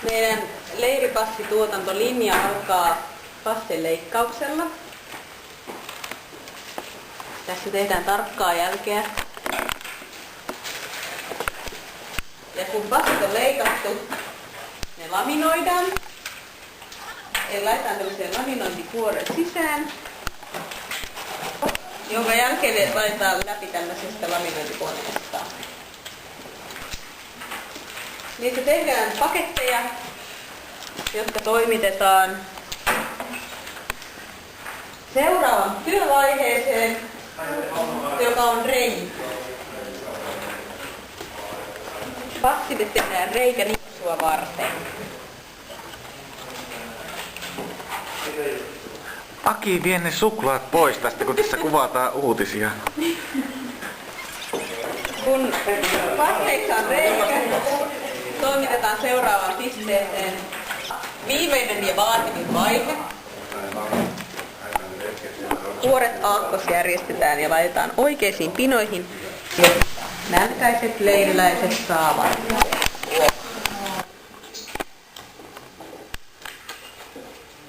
Meidän leiripassituotantolinja alkaa passin leikkauksella. Tässä tehdään tarkkaa jälkeä. Ja kun passit on leikattu, ne laminoidaan. Eli laitetaan tämmöiseen laminointikuoren sisään, jonka jälkeen ne laitetaan läpi tämmöisestä laminointikoneesta. Niistä tehdään paketteja, jotka toimitetaan seuraavaan työvaiheeseen, joka on reikä. Passille tehdään reikä nipsua varten. Aki, vie ne suklaat pois tästä, kun tässä kuvataan uutisia. Kun passeissa on reikä, toimitetaan seuraavaan pisteeseen. Viimeinen ja vaativin vaihe. Kuoret aakkosjärjestetään ja laitetaan oikeisiin pinoihin, jotta nälkäiset leiriläiset saavat